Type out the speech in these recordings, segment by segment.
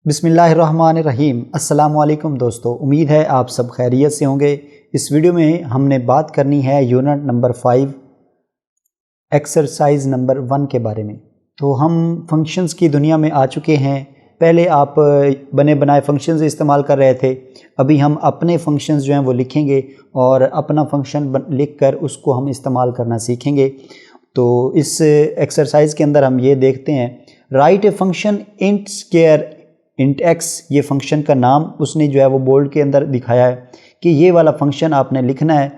बिस्मिल्लाहिर्रहमानिर्रहीम। अस्सलामु अलैकुम दोस्तों, उम्मीद है आप सब खैरियत से होंगे। इस वीडियो में हमने बात करनी है यूनिट नंबर 5 एक्सरसाइज नंबर 1 के बारे में। तो हम फंक्शंस की दुनिया में आ चुके हैं। पहले आप बने बनाए फंक्शंस इस्तेमाल कर रहे थे, अभी हम अपने फंक्शंस जो हैं वो लिखेंगे और अपना फंक्शन लिख कर उसको हम इस्तेमाल करना सीखेंगे। तो इस एक्सरसाइज के अंदर हम ये देखते हैं, right a function int square int x. ये फंक्शन का नाम उसने जो है वो बोर्ड के अंदर दिखाया है कि ये वाला फंक्शन आपने लिखना है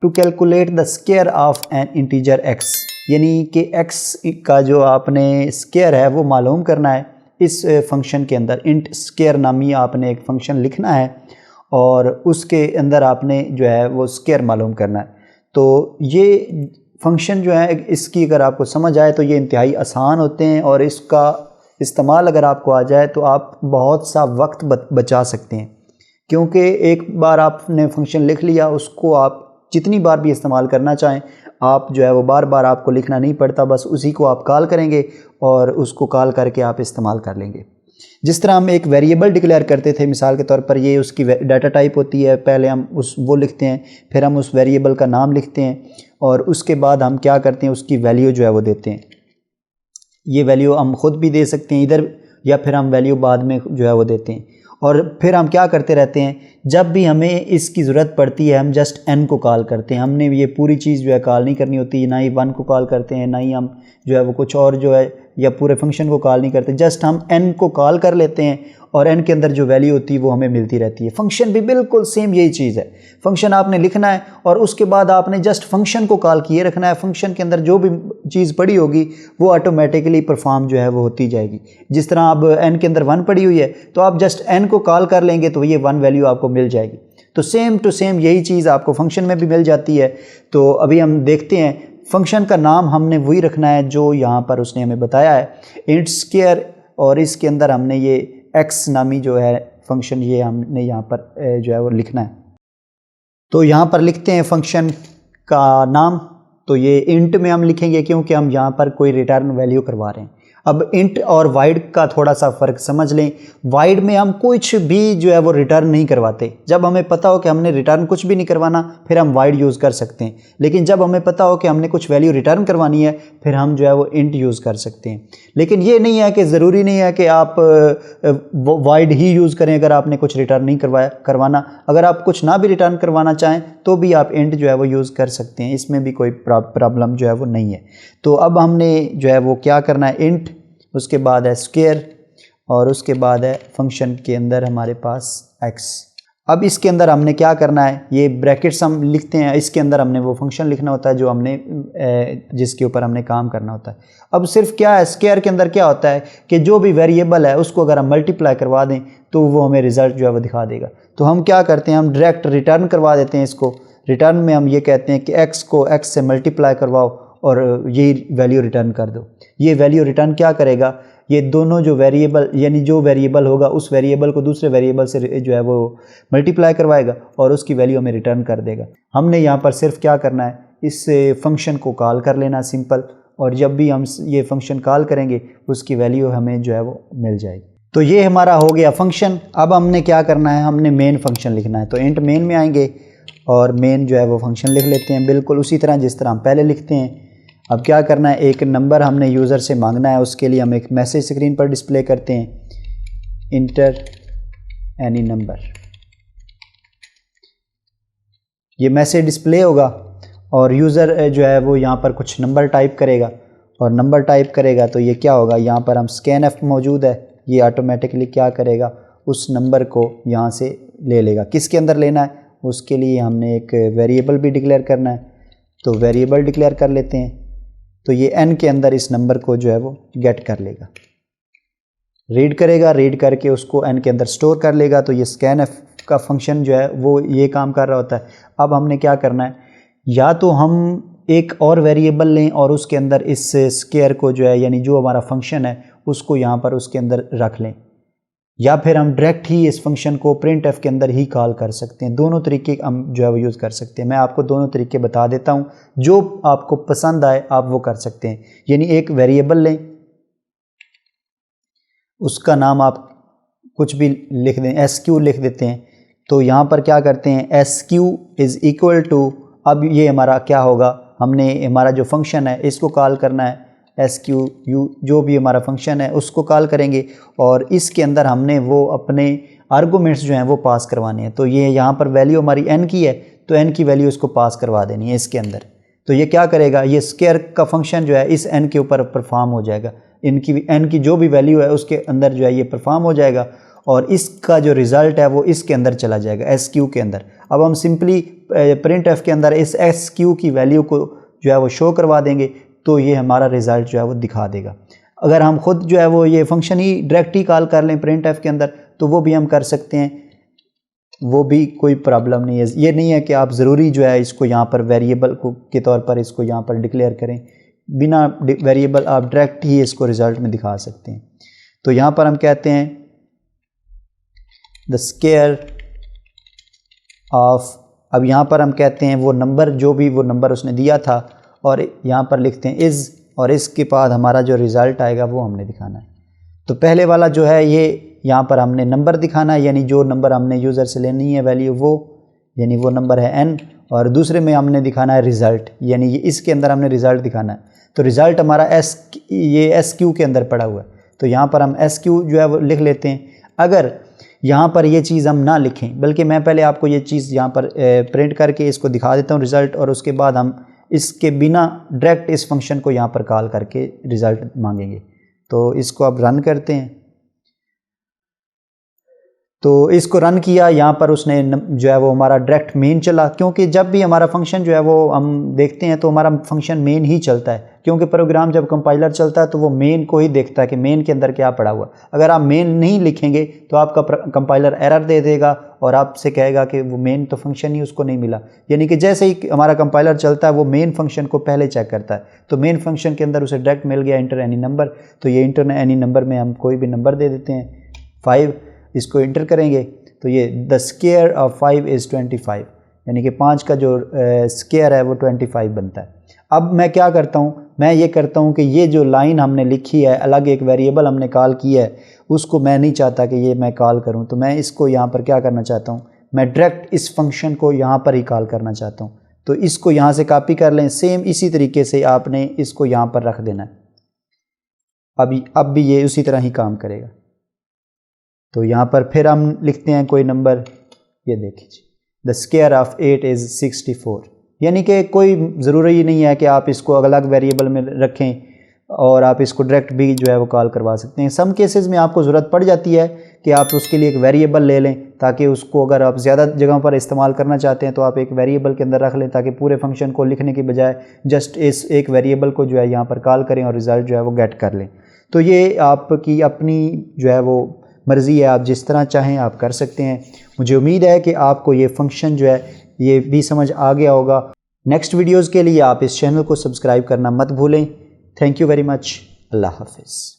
to calculate the square of an integer X, यानी कि एक्स का जो आपने स्क्वायर है वो मालूम करना है। इस फंक्शन के अंदर इंट स्क्वायर नामी आपने एक फंक्शन लिखना है और उसके अंदर आपने जो है वो स्क्वायर मालूम करना है। तो ये फंक्शन जो है इसकी अगर आपको समझ आए तो ये इंतहाई आसान होते हैं और इसका इस्तेमाल अगर आपको आ जाए तो आप बहुत सा वक्त बचा सकते हैं, क्योंकि एक बार आपने फंक्शन लिख लिया, उसको आप जितनी बार भी इस्तेमाल करना चाहें आप जो है वो बार बार आपको लिखना नहीं पड़ता, बस उसी को आप कॉल करेंगे और उसको कॉल करके आप इस्तेमाल कर लेंगे। जिस तरह हम एक वेरिएबल डिक्लेयर करते थे, मिसाल के तौर पर ये उसकी डाटा टाइप होती है, पहले हम वो लिखते हैं, फिर हम उस वेरिएबल का नाम लिखते हैं और उसके बाद हम क्या करते हैं, उसकी वैल्यू जो है वो देते हैं। ये वैल्यू हम ख़ुद भी दे सकते हैं इधर, या फिर हम वैल्यू बाद में जो है वो देते हैं। और फिर हम क्या करते रहते हैं, जब भी हमें इसकी ज़रूरत पड़ती है हम जस्ट n को कॉल करते हैं। हमने ये पूरी चीज़ जो है कॉल नहीं करनी होती, ना ही 1 को कॉल करते हैं, ना ही हम जो है वो कुछ और जो है या पूरे फंक्शन को कॉल नहीं करते, जस्ट हम n को कॉल कर लेते हैं और n के अंदर जो वैल्यू होती है वो हमें मिलती रहती है। फंक्शन भी बिल्कुल सेम यही चीज़ है। फंक्शन आपने लिखना है और उसके बाद आपने जस्ट फंक्शन को कॉल किए रखना है। फंक्शन के अंदर जो भी चीज़ पड़ी होगी वो ऑटोमेटिकली परफॉर्म जो है वो होती जाएगी। जिस तरह अब n के अंदर 1 पड़ी हुई है तो आप जस्ट n को कॉल कर लेंगे तो ये 1 वैल्यू आपको मिल जाएगी। तो सेम टू सेम यही चीज़ आपको फंक्शन में भी मिल जाती है। तो अभी हम देखते हैं, फंक्शन का नाम हमने वही रखना है जो यहाँ पर उसने हमें बताया है, इंट स्क्वायर, और इसके अंदर हमने ये एक्स नामी जो है फंक्शन ये हमने यहाँ पर जो है वो लिखना है। तो यहाँ पर लिखते हैं फंक्शन का नाम, तो ये इंट में हम लिखेंगे क्योंकि हम यहाँ पर कोई रिटर्न वैल्यू करवा रहे हैं। अब इंट और वाइड का थोड़ा सा फ़र्क समझ लें। वाइड में हम कुछ भी जो है वो रिटर्न नहीं करवाते। जब हमें पता हो कि हमने रिटर्न कुछ भी नहीं करवाना फिर हम वाइड यूज़ कर सकते हैं, लेकिन जब हमें पता हो कि हमने कुछ वैल्यू रिटर्न करवानी है फिर हम जो है वो इंट यूज़ कर सकते हैं। लेकिन ये नहीं है कि ज़रूरी नहीं है कि आप वाइड ही यूज़ करें अगर आपने कुछ रिटर्न नहीं करवाना। अगर आप कुछ ना भी रिटर्न करवाना चाहें तो भी आप इंट जो है वो यूज़ कर सकते हैं, इसमें भी कोई प्रॉब्लम जो है वो नहीं है। तो अब हमने जो है वो क्या करना है, इंट, उसके बाद है स्क्वायर और उसके बाद है फंक्शन के अंदर हमारे पास x। अब इसके अंदर हमने क्या करना है, ये ब्रैकेट्स हम लिखते हैं, इसके अंदर हमने वो फंक्शन लिखना होता है जो हमने जिसके ऊपर हमने काम करना होता है। अब सिर्फ क्या है, स्क्वायर के अंदर क्या होता है कि जो भी वेरिएबल है उसको अगर हम मल्टीप्लाई करवा दें तो वो हमें रिज़ल्ट जो है वो दिखा देगा। तो हम क्या करते हैं, हम डायरेक्ट रिटर्न करवा देते हैं इसको। रिटर्न में हम ये कहते हैं कि x को x से मल्टीप्लाई करवाओ और यही वैल्यू रिटर्न कर दो। ये वैल्यू रिटर्न क्या करेगा, ये दोनों जो वेरिएबल यानी जो वेरिएबल होगा उस वेरिएबल को दूसरे वेरिएबल से जो है वो मल्टीप्लाई करवाएगा और उसकी वैल्यू हमें रिटर्न कर देगा। हमने यहाँ पर सिर्फ क्या करना है, इस फंक्शन को कॉल कर लेना सिंपल, और जब भी हम ये फंक्शन कॉल करेंगे उसकी वैल्यू हमें जो है वो मिल जाएगी। तो ये हमारा हो गया फंक्शन। अब हमने क्या करना है, हमने मेन फंक्शन लिखना है। तो इंट मेन में आएंगे और मेन जो है वो फंक्शन लिख लेते हैं बिल्कुल उसी तरह जिस तरह हम पहले लिखते हैं। अब क्या करना है, एक नंबर हमने यूज़र से मांगना है, उसके लिए हम एक मैसेज स्क्रीन पर डिस्प्ले करते हैं, इंटर एनी नंबर। ये मैसेज डिस्प्ले होगा और यूज़र जो है वो यहाँ पर कुछ नंबर टाइप करेगा और नंबर टाइप करेगा तो ये क्या होगा, यहाँ पर हम स्कैन एफ मौजूद है, ये ऑटोमेटिकली क्या करेगा, उस नंबर को यहाँ से ले लेगा। किसके अंदर लेना है, उसके लिए हमने एक वेरिएबल भी डिक्लेयर करना है, तो वेरिएबल डिक्लेयर कर लेते हैं। तो ये n के अंदर इस नंबर को जो है वो गेट कर लेगा, रीड करेगा, रीड करके उसको n के अंदर स्टोर कर लेगा। तो ये स्कैन एफ का फंक्शन जो है वो ये काम कर रहा होता है। अब हमने क्या करना है, या तो हम एक और वेरिएबल लें और उसके अंदर इस स्क्वायर को जो है यानी जो हमारा फंक्शन है उसको यहाँ पर उसके अंदर रख लें, या फिर हम डायरेक्ट ही इस फंक्शन को प्रिंट एफ के अंदर ही कॉल कर सकते हैं। दोनों तरीके हम जो है वो यूज़ कर सकते हैं। मैं आपको दोनों तरीके बता देता हूँ, जो आपको पसंद आए आप वो कर सकते हैं। यानी एक वेरिएबल लें, उसका नाम आप कुछ भी लिख दें, SQ लिख देते हैं। तो यहाँ पर क्या करते हैं, SQ इज़ इक्वल टू, अब ये हमारा क्या होगा, हमने हमारा जो फंक्शन है इसको कॉल करना है, SQ जो भी हमारा फंक्शन है उसको कॉल करेंगे और इसके अंदर हमने वो अपने आर्गूमेंट्स जो हैं वो पास करवाने हैं। तो ये यहाँ पर वैल्यू हमारी n की है, तो n की वैल्यू इसको पास करवा देनी है इसके अंदर। तो ये क्या करेगा, ये स्क्वायर का फंक्शन जो है इस n के ऊपर परफॉर्म हो जाएगा, n की जो भी वैल्यू है उसके अंदर जो है ये परफॉर्म हो जाएगा और इसका जो रिज़ल्ट है वो इसके अंदर चला जाएगा, SQ के अंदर। अब हम सिंपली printf के अंदर इस SQ की वैल्यू को जो है वो शो करवा देंगे, तो ये हमारा रिज़ल्ट जो है वो दिखा देगा। अगर हम खुद जो है वो ये फंक्शन ही डायरेक्ट ही कॉल कर लें printf के अंदर, तो वो भी हम कर सकते हैं, वो भी कोई प्रॉब्लम नहीं है। ये नहीं है कि आप ज़रूरी जो है इसको यहाँ पर वेरिएबल को के तौर पर इसको यहाँ पर डिक्लेयर करें, बिना वेरिएबल आप डायरेक्ट ही इसको रिज़ल्ट में दिखा सकते हैं। तो यहाँ पर हम कहते हैं द स्क्वायर ऑफ, अब यहाँ पर हम कहते हैं वो नंबर, जो भी वो नंबर उसने दिया था, और यहाँ पर लिखते हैं इज़, और इसके बाद हमारा जो रिज़ल्ट आएगा वो हमने दिखाना है। तो पहले वाला जो है ये यहाँ पर हमने नंबर दिखाना है, यानी जो नंबर हमने यूज़र से लेनी है वैल्यू वो, यानी वो नंबर है n, और दूसरे में हमने दिखाना है रिज़ल्ट, यानी ये इसके अंदर हमने रिज़ल्ट दिखाना है। तो रिज़ल्ट हमारा ये SQ के अंदर पड़ा हुआ है, तो यहाँ पर हम SQ जो है वो लिख लेते हैं। अगर यहाँ पर ये चीज़ हम ना लिखें, बल्कि मैं पहले आपको ये चीज़ यहाँ पर प्रिंट करके इसको दिखा देता हूँ रिज़ल्ट, और उसके बाद हम इसके बिना डायरेक्ट इस फंक्शन को यहाँ पर कॉल करके रिज़ल्ट मांगेंगे। तो इसको अब रन करते हैं। तो इसको रन किया, यहाँ पर उसने जो है वो हमारा डायरेक्ट मेन चला, क्योंकि जब भी हमारा फंक्शन जो है वो हम देखते हैं तो हमारा फंक्शन मेन ही चलता है, क्योंकि प्रोग्राम जब कंपाइलर चलता है तो वो मेन को ही देखता है कि मेन के अंदर क्या पड़ा हुआ। अगर आप मेन नहीं लिखेंगे तो आपका कंपाइलर एरर दे देगा और आपसे कहेगा कि वो मेन तो फंक्शन ही उसको नहीं मिला। यानी कि जैसे ही हमारा कंपाइलर चलता है वो मेन फंक्शन को पहले चेक करता है, तो मेन फंक्शन के अंदर उसे डायरेक्ट मिल गया इंटर एनी नंबर, तो ये इंटर एनी नंबर में हम कोई भी नंबर दे देते हैं 5, इसको इंटर करेंगे तो ये द स्क्वायर ऑफ 5 इज़ 25, यानी कि 5 का जो स्क्वायर है वो 25 बनता है। अब मैं क्या करता हूँ, मैं ये करता हूँ कि ये जो लाइन हमने लिखी है, अलग एक वेरिएबल हमने कॉल किया है, उसको मैं नहीं चाहता कि ये मैं कॉल करूँ, तो मैं इसको यहाँ पर क्या करना चाहता हूँ, मैं डायरेक्ट इस फंक्शन को यहाँ पर ही कॉल करना चाहता हूँ। तो इसको यहाँ से कॉपी कर लें, सेम इसी तरीके से आपने इसको यहाँ पर रख देना है। अब भी ये उसी तरह ही काम करेगा। तो यहाँ पर फिर हम लिखते हैं कोई नंबर, ये देखिए द स्क्वायर ऑफ 8 इज़ 64, यानी कि कोई ज़रूरी नहीं है कि आप इसको अलग वेरिएबल में रखें और आप इसको डायरेक्ट भी जो है वो कॉल करवा सकते हैं। सम केसेस में आपको ज़रूरत पड़ जाती है कि आप उसके लिए एक वेरिएबल ले लें, ताकि उसको अगर आप ज़्यादा जगहों पर इस्तेमाल करना चाहते हैं तो आप एक वेरिएबल के अंदर रख लें, ताकि पूरे फंक्शन को लिखने की बजाय जस्ट इस एक वेरिएबल को जो है यहाँ पर कॉल करें और रिज़ल्ट जो है वो गेट कर लें। तो ये आपकी अपनी जो है वो मर्ज़ी है, आप जिस तरह चाहें आप कर सकते हैं। मुझे उम्मीद है कि आपको ये फंक्शन जो है ये भी समझ आ गया होगा। नेक्स्ट वीडियोज़ के लिए आप इस चैनल को सब्सक्राइब करना मत भूलें। Thank you very much. अल्लाह हाफ़िज़।